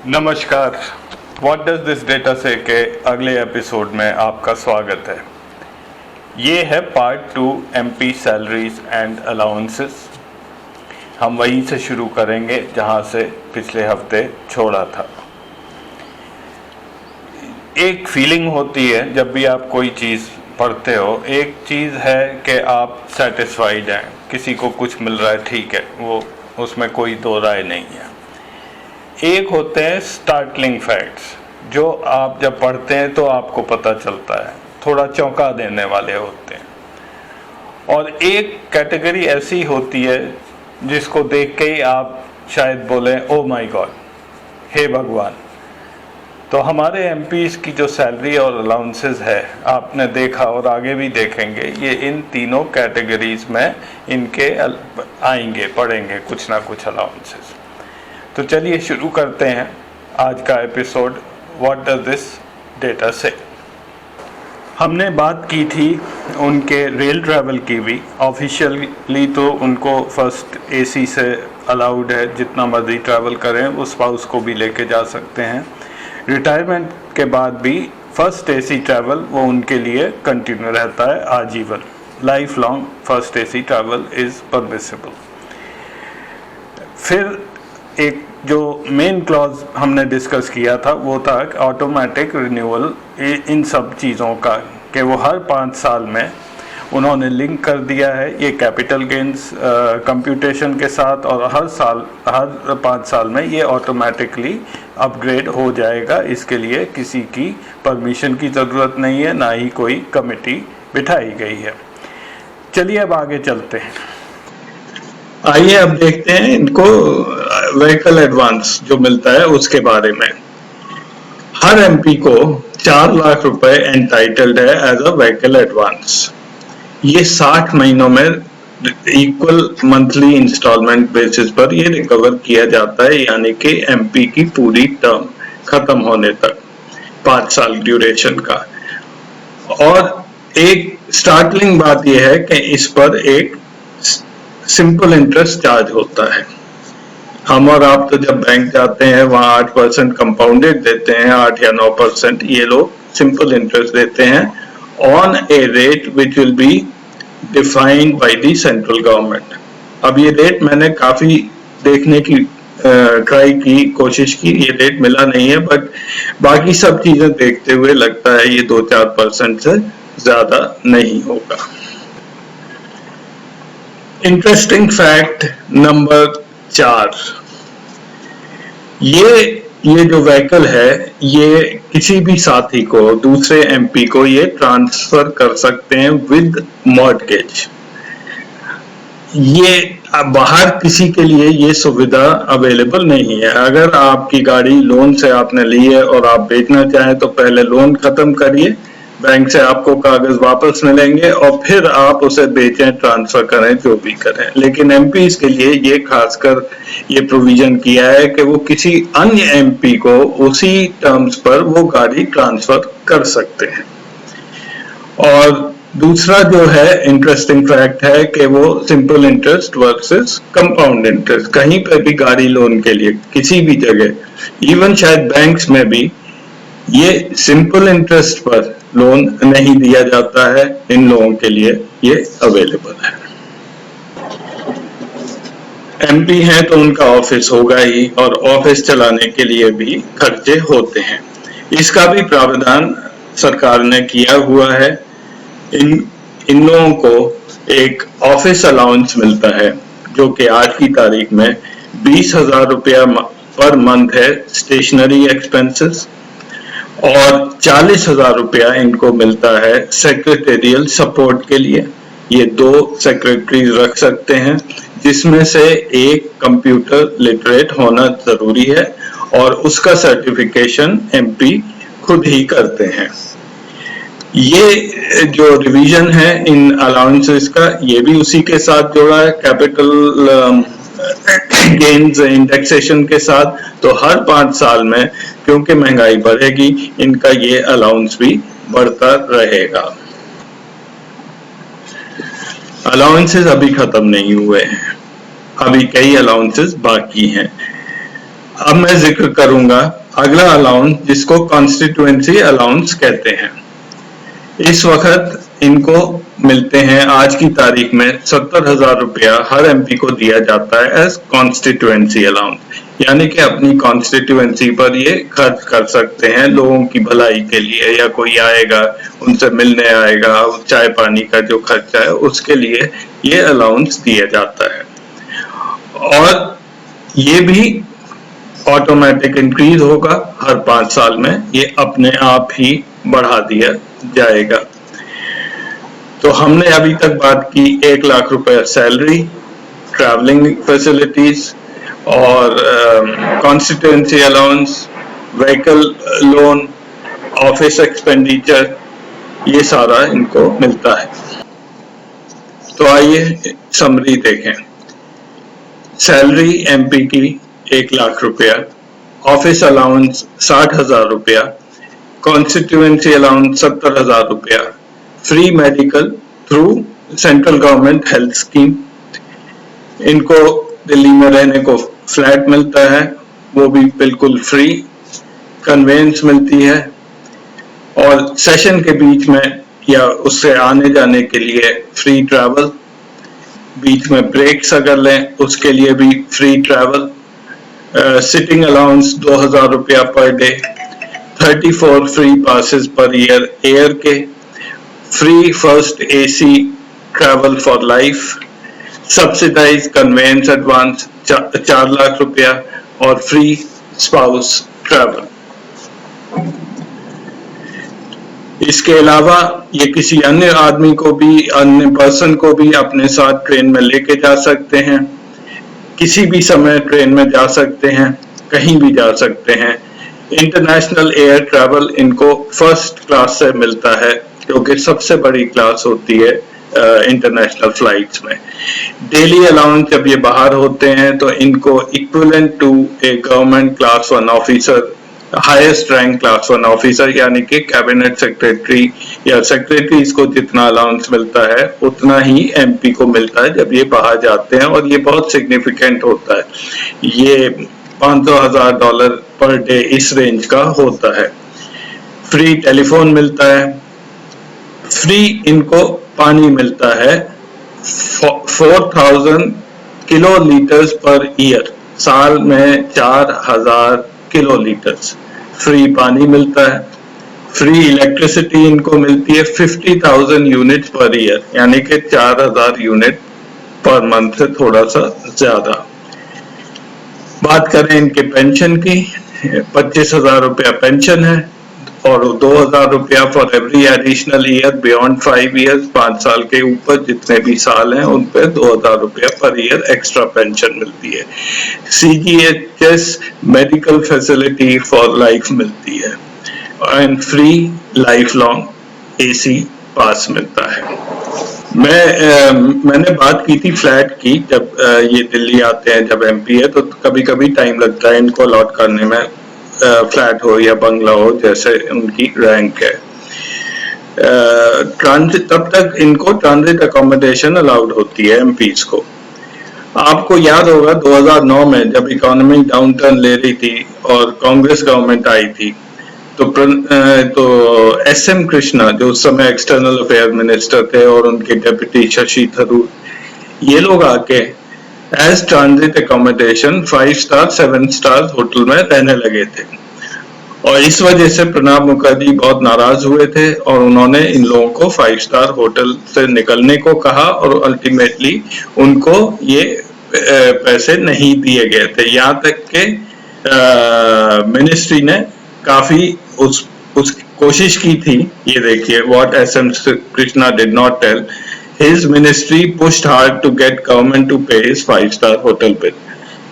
नमस्कार। What does this data से के अगले एपिसोड में आपका स्वागत है। ये है part 2 MP salaries and allowances. हम वहीं से शुरू करेंगे जहां से पिछले हफ्ते छोड़ा था। एक फीलिंग होती है जब भी आप कोई चीज़ पढ़ते हो, एक चीज़ है कि आप सेटिस्फाइड हैं, किसी को कुछ मिल रहा है, ठीक है, वो उसमें कोई दो राय नहीं है। एक होते हैं स्टार्टलिंग फैक्ट्स, जो आप जब पढ़ते हैं तो आपको पता चलता है, थोड़ा चौंका देने वाले होते हैं। और एक कैटेगरी ऐसी होती है जिसको देख के ही आप शायद बोलें ओ माय गॉड, हे भगवान। तो हमारे एमपीज़ की जो सैलरी और अलाउंसेस है, आपने देखा और आगे भी देखेंगे, ये इन तीनों कैटेगरीज में इनके आएंगे, पढ़ेंगे कुछ ना कुछ अलाउंसेस। तो चलिए शुरू करते हैं आज का episode, what does this data से। हमने बात की थी उनके रेल ट्रैवल की भी। ऑफिशियली तो उनको फर्स्ट एसी से अलाउड है, जितना मर्जी ट्रैवल करें उस स्पाउस को भी लेके जा सकते हैं। रिटायरमेंट के बाद भी फर्स्ट एसी ट्रैवल वो उनके लिए कंटिन्यू रहता है आजीवन। Life long first AC travel is permissible. फिर एक जो मेन क्लॉज हमने डिस्कस किया था वो था ऑटोमेटिक रिन्यूअल इन सब चीज़ों का, कि वो हर 5 साल में उन्होंने लिंक कर दिया है ये कैपिटल गेन्स कंप्यूटेशन के साथ, और हर 5 साल में ये ऑटोमेटिकली अपग्रेड हो जाएगा। इसके लिए किसी की परमिशन की ज़रूरत नहीं है, ना ही कोई कमेटी बिठाई गई है। चलिए अब आगे चलते हैं। आइए अब देखते हैं इनको व्हीकल एडवांस जो मिलता है उसके बारे में। हर एमपी को 4 लाख रुपए एंटाइटल्ड है एज अ व्हीकल एडवांस। ये 60 महीनों में इक्वल मंथली इंस्टॉलमेंट बेसिस पर ये रिकवर किया जाता है, यानी कि एमपी की पूरी टर्म खत्म होने तक 5 साल ड्यूरेशन का। और एक स्टार्टलिंग बात यह है कि इस पर एक सिंपल इंटरेस्ट चार्ज होता है। हम और आप तो जब बैंक जाते हैं वहां 8% कंपाउंडेड देते हैं, 8 या 9%। ये लोग सिंपल इंटरेस्ट देते हैं on a rate which will be defined by the central government. अब ये रेट मैंने काफी देखने की ट्राई की, कोशिश की, ये रेट मिला नहीं है, बट बाकी सब चीजें देखते हुए लगता है ये 2-4% से ज्यादा नहीं होगा। इंटरेस्टिंग फैक्ट नंबर 4, ये जो व्हीकल है ये किसी भी साथी को, दूसरे एमपी को ये ट्रांसफर कर सकते हैं विद मॉर्टगेज। ये बाहर किसी के लिए ये सुविधा अवेलेबल नहीं है। अगर आपकी गाड़ी लोन से आपने ली है और आप बेचना चाहें तो पहले लोन खत्म करिए, बैंक से आपको कागज वापस मिलेंगे और फिर आप उसे बेचें, ट्रांसफर करें, जो भी करें। लेकिन एमपीज के लिए ये खासकर ये प्रोविजन किया है कि वो किसी अन्य एमपी को उसी टर्म्स पर वो गाड़ी ट्रांसफर कर सकते हैं। और दूसरा जो है इंटरेस्टिंग फैक्ट है कि वो simple interest versus compound interest. कहीं पर भी गाड़ी लोन के लिए किसी भी जगह, इवन शायद बैंक्स में भी, ये सिंपल इंटरेस्ट पर लोन नहीं दिया जाता है। इन लोगों के लिए ये अवेलेबल है। एमपी हैं तो उनका ऑफिस होगा ही, और ऑफिस चलाने के लिए भी खर्चे होते हैं। इसका भी प्रावधान सरकार ने किया हुआ है। इन लोगों को एक ऑफिस अलाउंस मिलता है जो कि आज की तारीख में 20,000 रुपया पर मंथ है स्टेशनरी एक्सपेंसेस, और 40,000 रुपया इनको मिलता है सेक्रेटेरियल सपोर्ट के लिए। ये 2 सेक्रेटरीज रख सकते हैं, जिसमें से एक कंप्यूटर लिटरेट होना जरूरी है, और उसका सर्टिफिकेशन एमपी खुद ही करते हैं। ये जो रिवीजन है इन अलाउंसेस का, ये भी उसी के साथ जोड़ा है, कैपिटल गेन्स इंडेक्सेशन के साथ। तो हर 5 साल में, क्योंकि महंगाई बढ़ेगी, इनका ये अलाउंस भी बढ़ता रहेगा। अलाउंसेस अभी खत्म नहीं हुए हैं, अभी कई अलाउंसेस बाकी हैं। अब मैं जिक्र करूंगा अगला अलाउंस जिसको कॉन्स्टिट्यूएंसी अलाउंस कहते हैं। इस वक्त इनको मिलते हैं आज की तारीख में 70,000 रुपया हर एमपी को दिया जाता है एज कॉन्स्टिट्यूएंसी अलाउंस, यानी कि अपनी कॉन्स्टिट्यूएंसी पर ये खर्च कर सकते हैं लोगों की भलाई के लिए, या कोई आएगा उनसे मिलने आएगा, चाय पानी का जो खर्चा है उसके लिए ये अलाउंस दिया जाता है। और ये भी ऑटोमेटिक इंक्रीज होगा हर 5 साल में, ये अपने आप ही बढ़ा दिया जाएगा। तो हमने अभी तक बात की 1 लाख रुपए सैलरी, ट्रैवलिंग फैसिलिटीज और constituency allowance, vehicle loan, office expenditure, ये सारा इनको मिलता है। तो आइए समरी देखें। सैलरी एमपी की 1 लाख रुपया, ऑफिस अलाउंस 60,000 रुपया, कॉन्स्टिट्यूएंसी अलाउंस 70,000 रुपया, free medical through central government health scheme, इनको दिल्ली में रहने को फ्लैट मिलता है, वो भी बिल्कुल फ्री, कन्वेंस मिलती है, और सेशन के बीच में या उससे आने जाने के लिए फ्री ट्रैवल, बीच में ब्रेक्स अगर लें उसके लिए भी फ्री ट्रैवल, सिटिंग अलाउंस 2,000 रुपया per day, 34 free passes per year air के, free first AC travel for life, subsidise conveyance advance 4 lakh रुपया और फ्री स्पाउस ट्रैवल। इसके अलावा ये किसी अन्य आदमी को भी, अन्य पर्सन को भी अपने साथ ट्रेन में लेके जा सकते हैं, किसी भी समय ट्रेन में जा सकते हैं, कहीं भी जा सकते हैं। इंटरनेशनल एयर ट्रैवल इनको फर्स्ट क्लास से मिलता है, क्योंकि सबसे बड़ी क्लास होती है इंटरनेशनल फ्लाइट्स में। डेली अलाउंस जब ये बाहर होते हैं तो इनको equivalent to a government class 1 officer, highest rank class 1 officer, यानी कि कैबिनेट सेक्रेटरी या सेक्रेटरीज को जितना अलाउंस मिलता है उतना ही एमपी को मिलता है जब ये बाहर जाते हैं, और ये बहुत सिग्निफिकेंट होता है। ये $500,000 पर डे इस रेंज का होता है। फ्री टेलीफोन मिलता है, फ्री इनको पानी मिलता है 4,000 किलोलीटर्स पर ईयर, साल में 4,000 किलोलीटर्स फ्री पानी मिलता है। फ्री इलेक्ट्रिसिटी इनको मिलती है 50,000 यूनिट पर ईयर, यानी कि 4,000 यूनिट पर मंथ से थोड़ा सा ज्यादा। बात करें इनके पेंशन की, 25,000 रुपया पेंशन है और 2,000 रुपया for every additional year beyond 5 years, 5 साल के ऊपर जितने भी साल हैं उन पे 2,000 रुपया पर ईयर एक्स्ट्रा पेंशन मिलती है। CGHS medical facility for life मिलती है, and free life long AC पास मिलता है। मैंने बात की थी फ्लैट की, जब ये दिल्ली आते हैं, जब MP है, तो कभी कभी टाइम लगता है इनको अलॉट करने में, फ्लैट हो या बंगला हो जैसे उनकी रैंक है। ट्रांजिट, तब तक इनको ट्रांजिट अकोमोडेशन अलाउड होती है MPs को। आपको याद होगा 2009 में जब इकोनॉमी डाउनटर्न ले रही थी और कांग्रेस गवर्नमेंट आई थी, तो SM कृष्णा जो उस समय एक्सटर्नल अफेयर मिनिस्टर थे और उनके डेप्यूटी शशि थरूर, ये लोग आके as transit accommodation 5 star 7 star hotel में रहने लगे थे, और इस वजह से प्रणब मुखर्जी बहुत नाराज हुए थे और उन्होंने इन लोगों को 5 स्टार होटल से निकलने को कहा, और अल्टीमेटली उनको ये पैसे नहीं दिए गए थे। यहाँ तक के मिनिस्ट्री ने काफी उस कोशिश की थी। ये देखिए, what SM Krishna did not tell, his ministry pushed hard to get government to pay his 5-star hotel bill.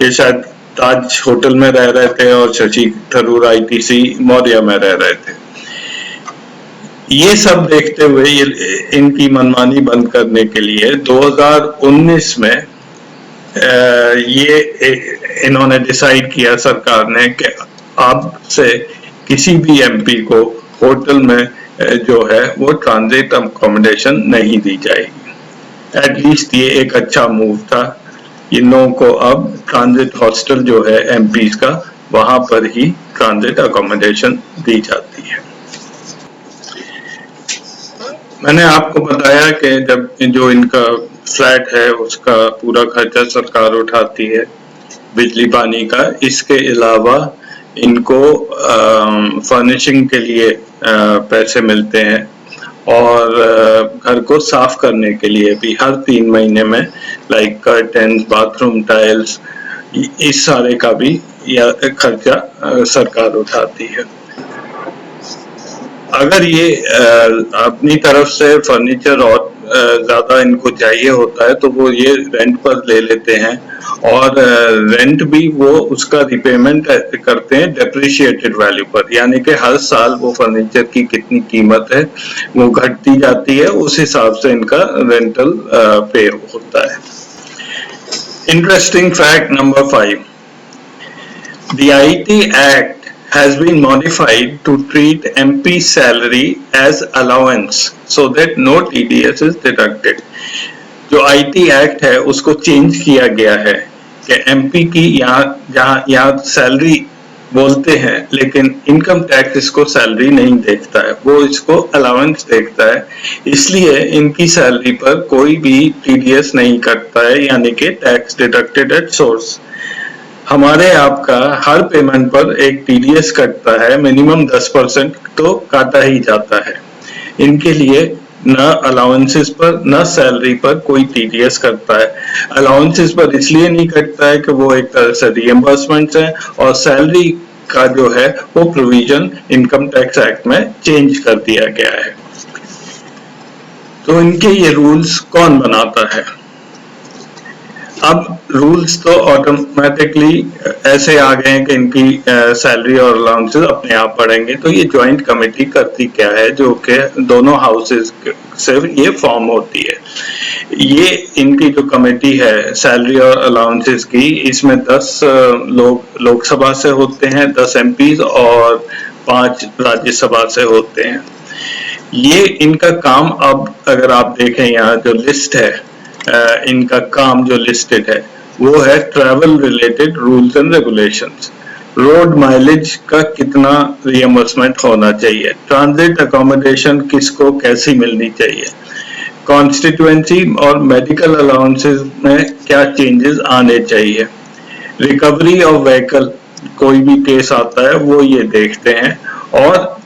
ये शायद ताज होटल में रह रहे थे और शशि थरूर ITC मौर्या में रह रहे थे। ये सब देखते हुए इनकी मनमानी बंद करने के लिए 2019 में ये इन्होंने डिसाइड किया सरकार ने कि अब से किसी भी MP को होटल में जो है वो ट्रांजिट अकोमोडेशन नहीं दी जाएगी। एटलीस्ट ये एक अच्छा मूव था। इन लोगों को अब ट्रांजिट हॉस्टल जो है MPs का वहां पर ही ट्रांजिट अकोमोडेशन दी जाती है। मैंने आपको बताया कि जब जो इनका फ्लैट है उसका पूरा खर्चा सरकार उठाती है बिजली पानी का। इसके अलावा इनको फर्निशिंग के लिए पैसे मिलते हैं और घर को साफ करने के लिए भी हर 3 महीने में लाइक कर्टन्स, बाथरूम टाइल्स, इस सारे का भी खर्चा सरकार उठाती है। अगर ये अपनी तरफ से फर्नीचर और ज्यादा इनको चाहिए होता है तो वो ये रेंट पर ले लेते हैं और रेंट भी वो उसका रिपेमेंट करते हैं डेप्रिशिएटेड वैल्यू पर, यानी कि हर साल वो फर्नीचर की कितनी कीमत है वो घटती जाती है, उस हिसाब से इनका रेंटल पे होता है। Interesting fact number 5, the IT Act has been modified to treat MP's salary as allowance so that no TDS is deducted. जो IT Act है उसको चेंज किया गया है कि MP की यहाँ सैलरी बोलते हैं लेकिन इनकम टैक्स इसको सैलरी नहीं देखता है, वो इसको अलाउंस देखता है, इसलिए इनकी सैलरी पर कोई भी TDS नहीं कटता है, यानी कि टैक्स डिडक्टेड एट सोर्स। हमारे आपका हर पेमेंट पर एक TDS कटता है, मिनिमम 10% तो काटा ही जाता है। इनके लिए न अलाउंसेस पर न सैलरी पर कोई TDS करता है। अलाउंसेस पर इसलिए नहीं कटता है कि वो एक तरह से रिएम्बर्समेंट है और सैलरी का जो है वो प्रोविजन इनकम टैक्स एक्ट में चेंज कर दिया गया है। तो इनके ये रूल्स कौन बनाता है? अब रूल्स तो ऑटोमेटिकली ऐसे आ गए हैं कि इनकी सैलरी और अलाउंसेस अपने आप बढ़ेंगे। तो ये जॉइंट कमेटी करती क्या है, जो कि दोनों हाउसेस से ये फॉर्म होती है। ये इनकी जो कमेटी है सैलरी और अलाउंसेस की, इसमें 10 लोग लोकसभा से होते हैं, 10 MPs और 5 राज्यसभा से होते हैं। ये इनका काम, अब अगर आप देखें यहाँ जो लिस्ट है, इनका काम जो लिस्टेड है वो है travel related rules and regulations, road mileage का कितना रिएम्बर्समेंट होना चाहिए, ट्रांजिट अकोमोडेशन किसको कैसी मिलनी चाहिए, कॉन्स्टिट्यूएंसी और मेडिकल अलाउंसेस में क्या चेंजेस आने चाहिए, रिकवरी ऑफ व्हीकल, कोई भी केस आता है वो ये देखते हैं, और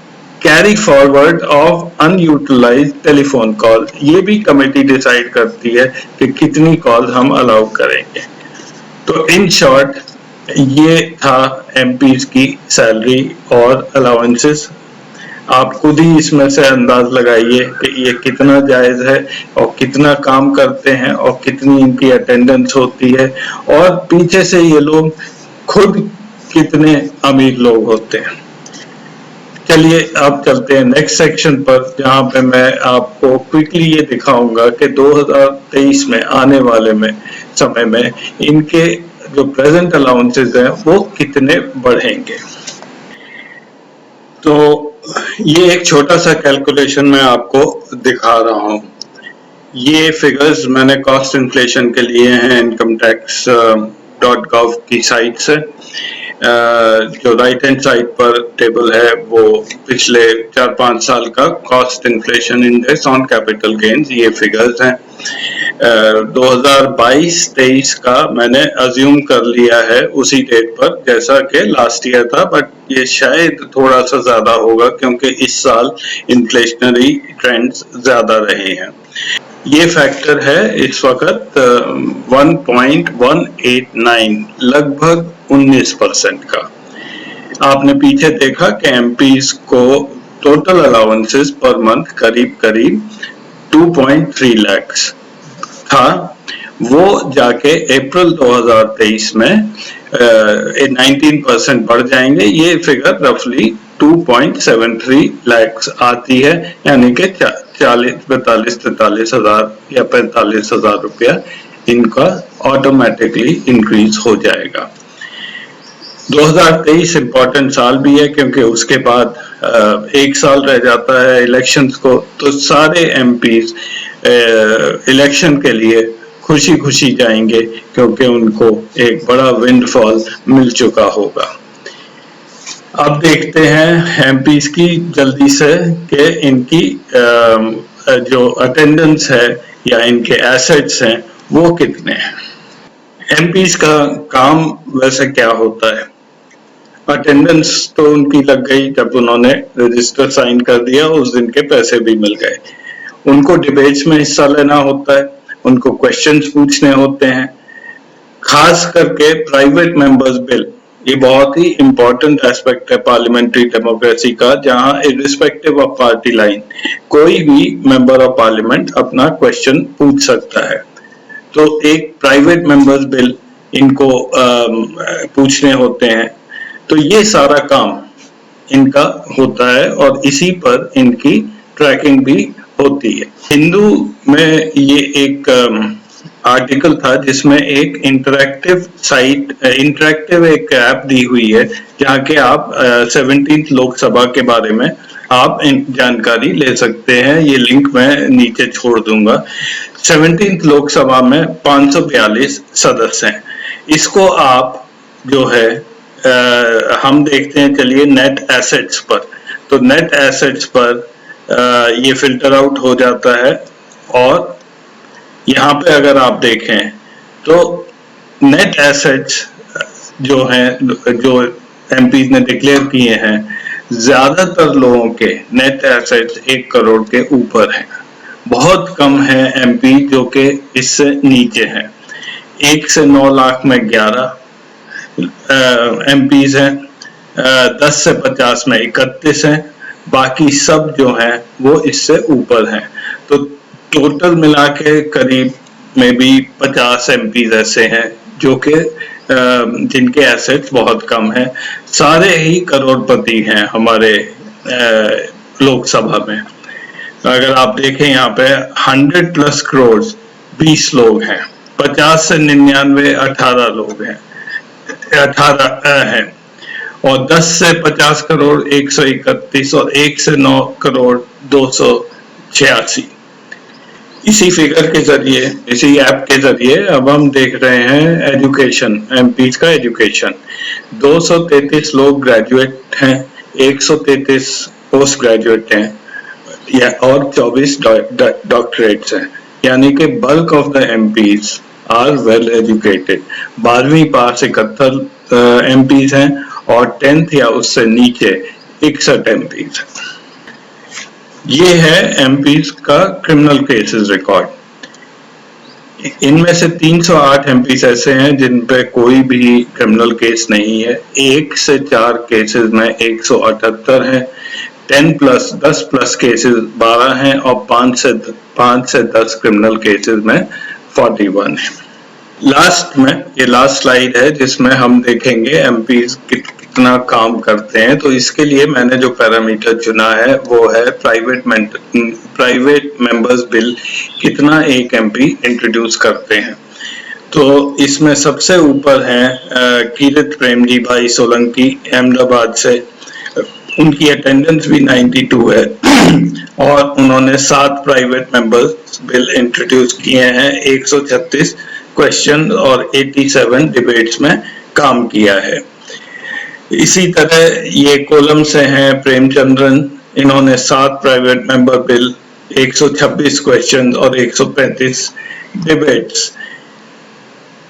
carry forward of unutilised telephone call, ये भी कमेटी डिसाइड करती है कि कितनी कॉल हम अलाउ करेंगे। तो इन शॉर्ट ये था MPs की सैलरी और अलाउंसेस। आप खुद ही इसमें से अंदाज लगाइए कि ये कितना जायज है और कितना काम करते हैं और कितनी इनकी अटेंडेंस होती है, और पीछे से ये लोग खुद कितने अमीर लोग होते हैं। चलिए अब चलते हैं नेक्स्ट सेक्शन पर, जहां पे मैं आपको क्विकली ये दिखाऊंगा कि 2023 में आने वाले में समय में इनके जो प्रेजेंट अलाउंसेस हैं वो कितने बढ़ेंगे। तो ये एक छोटा सा कैलकुलेशन मैं आपको दिखा रहा हूं। ये फिगर्स मैंने कॉस्ट इन्फ्लेशन के लिए हैं incometax.gov की साइट से। जो राइट हैंड साइड पर टेबल है वो पिछले 4-5 साल का cost inflation index on capital gains, ये फिगर्स हैं। 2022-23 का मैंने अज्यूम कर लिया है उसी डेट पर जैसा कि लास्ट ईयर था, बट ये शायद थोड़ा सा ज्यादा होगा क्योंकि इस साल इन्फ्लेशनरी ट्रेंड्स ज्यादा रहे हैं। ये फैक्टर है इस वक्त 1.189, लगभग 19% का। आपने पीछे देखा कि MPs को टोटल अलाउंसेस पर मंथ करीब 2.3 लाख था, वो जाके अप्रैल 2023 में 19% बढ़ जाएंगे। ये फिगर रफली 2.73 लाख आती है, यानी कि 43 हजार या 45 हजार रुपया इनका ऑटोमेटिकली इंक्रीज हो जाएगा। 2023 इम्पोर्टेंट साल भी है क्योंकि उसके बाद 1 साल रह जाता है इलेक्शंस को, तो सारे MPs इलेक्शन के लिए खुशी खुशी जाएंगे क्योंकि उनको एक बड़ा विंडफॉल मिल चुका होगा। अब देखते हैं एमपीज की जल्दी से कि इनकी जो अटेंडेंस है या इनके एसेट्स हैं वो कितने हैं। एमपीज का काम वैसे क्या होता है, अटेंडेंस तो उनकी लग गई जब उन्होंने रजिस्टर साइन कर दिया, उस दिन के पैसे भी मिल गए। उनको डिबेट्स में हिस्सा लेना होता है, उनको क्वेश्चंस पूछने होते हैं, खास करके प्राइवेट मेंबर्स बिल, ये बहुत ही इंपॉर्टेंट एस्पेक्ट है पार्लियामेंट्री डेमोक्रेसी का, जहां इर्रिस्पेक्टिव ऑफ पार्टी लाइन कोई भी मेंबर ऑफ पार्लियामेंट अपना क्वेश्चन पूछ सकता है। तो एक प्राइवेट मेंबर्स बिल इनको पूछने होते हैं, तो ये सारा काम इनका होता है और इसी पर इनकी ट्रैकिंग भी होती है। हिंदू में ये एक आर्टिकल था जिसमें एक इंटरैक्टिव एक ऐप दी हुई है जहाँ के आप 17th लोकसभा के बारे में आप जानकारी ले सकते हैं। ये लिंक मैं नीचे छोड़ दूंगा। 17th लोकसभा में 542 सदस्य हैं। इसको आप जो है हम देखते हैं, चलिए नेट एसेट्स पर, तो नेट एसेट्स पर ये फिल्टर आउट हो जाता है और यहाँ पे अगर आप देखें तो नेट एसेट्स जो हैं, जो एमपीज ने डिक्लेयर किए हैं, ज्यादातर लोगों के नेट एसेट्स 1 करोड़ के ऊपर हैं। बहुत कम है एमपी जो कि इससे नीचे हैं। 1 से 9 लाख में 11 एमपीज हैं, 10 से 50 में 31 हैं, बाकी सब जो हैं वो इससे ऊपर हैं। तो टोटल मिला के करीब में भी 50 एमपीज ऐसे हैं जो कि जिनके एसेट्स बहुत कम हैं। सारे ही करोड़पति हैं हमारे लोकसभा में। अगर आप देखें यहाँ पे 100+ करोड़ 20 लोग हैं, 50 से 99 18 लोग हैं, 18 हैं, और 10 से 50 करोड़ 131 और 1 से 9 करोड़ 286। इसी फिगर के जरिए, इसी ऐप के जरिए अब हम देख रहे हैं एजुकेशन, एमपीज का एजुकेशन। 233 लोग ग्रेजुएट हैं, 133 पोस्ट ग्रेजुएट हैं या और 24 डॉक्टरेट्स हैं, यानी कि bulk of the MPs are well educated. 12वीं पास 71 एमपीज हैं और 10th या उससे नीचे 61 एमपीज हैं। ये है एमपीज का क्रिमिनल केसेस रिकॉर्ड। इनमें से 308 एमपीज ऐसे हैं जिन पे कोई भी क्रिमिनल केस नहीं है। 1 से 4 केसेस में 178 हैं, 10+ केसेस 12 हैं और 5 से 10 क्रिमिनल केसेस में 41 है। लास्ट में ये लास्ट स्लाइड है जिसमें हम देखेंगे एमपीज कितना काम करते हैं। तो इसके लिए मैंने जो पैरामीटर चुना है वो है प्राइवेट मेंबर्स बिल कितना एक एमपी इंट्रोड्यूस करते हैं। तो इसमें सबसे ऊपर हैं कीरत प्रेमजी भाई सोलंकी अहमदाबाद से, उनकी अटेंडेंस भी 92 है और उन्होंने 7 प्राइवेट मेंबर्स बिल इंट्रोड्यूस किए हैं, 136 क्वेश्चन और 87 डिबेट्स में काम किया है। इसी तरह ये कोलम से हैं प्रेमचंद्रन, इन्होंने 7 प्राइवेट मेंबर बिल, 126 क्वेश्चन और 135 डिबेट्स।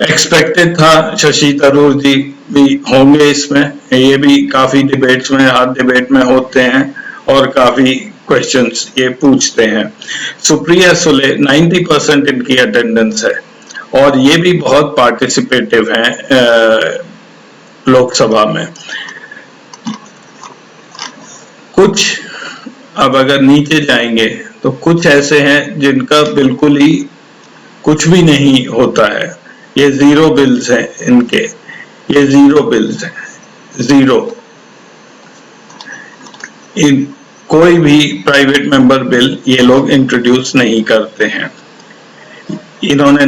एक्सपेक्टेड था शशि थरूर जी भी होंगे इसमें, ये भी काफी डिबेट्स में, हर डिबेट में होते हैं और काफी क्वेश्चंस ये पूछते हैं। सुप्रिया सुले 90% इनकी अटेंडेंस है और ये भी बहुत पार्टिसिपेटिव हैं लोकसभा में। कुछ अब अगर नीचे जाएंगे तो कुछ ऐसे हैं जिनका बिल्कुल ही कुछ भी नहीं होता है। ये 0 बिल्स हैं इनके, ये 0 बिल्स हैं, 0। इन कोई भी प्राइवेट मेंबर बिल ये लोग इंट्रोड्यूस नहीं करते हैं। इन्होंने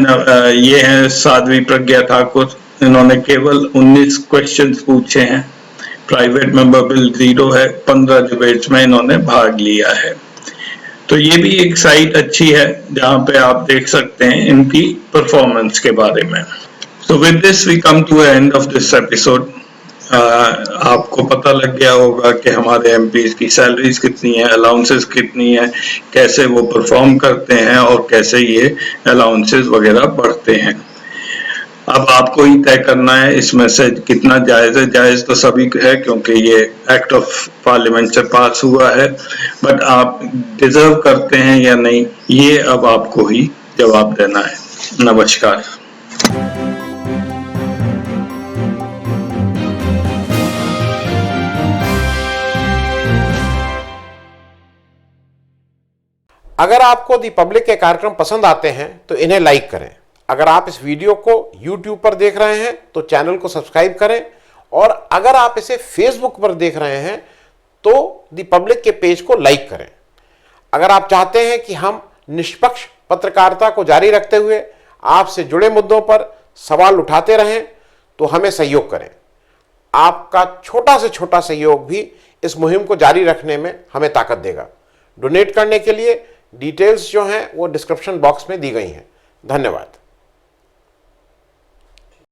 ये है साध्वी प्रज्ञा ठाकुर, इन्होंने केवल 19 क्वेश्चंस पूछे हैं। प्राइवेट मेंबर बिल 0 है, 15 डिबेट्स में इन्होंने भाग लिया है। तो ये भी एक साइट अच्छी है जहां पे आप देख सकते हैं इनकी परफॉर्मेंस के बारे में। So with this we come to the end of this episode. आपको पता लग गया होगा कि हमारे एमपीज की सैलरीज कितनी है, अलाउंसेस कितनी है, कैसे वो परफॉर्म करते हैं और कैसे ये अलाउंसेस वगैरह बढ़ते हैं। अब आपको ही तय करना है इसमें से कितना जायज़ है। जायज़ तो सभी है क्योंकि ये एक्ट ऑफ पार्लियामेंट से पास हुआ है, बट आप डिजर्व करते हैं या नहीं, ये अब आपको ही जवाब देना है। नमस्कार। अगर आपको दी पब्लिक के कार्यक्रम पसंद आते हैं तो इन्हें लाइक करें। अगर आप इस वीडियो को YouTube पर देख रहे हैं तो चैनल को सब्सक्राइब करें, और अगर आप इसे Facebook पर देख रहे हैं तो दी पब्लिक के पेज को लाइक करें। अगर आप चाहते हैं कि हम निष्पक्ष पत्रकारिता को जारी रखते हुए आपसे जुड़े मुद्दों पर सवाल उठाते रहें तो हमें सहयोग करें। आपका छोटा से छोटा सहयोग भी इस मुहिम को जारी रखने में हमें ताकत देगा। डोनेट करने के लिए डिटेल्स जो हैं वो डिस्क्रिप्शन बॉक्स में दी गई हैं। धन्यवाद।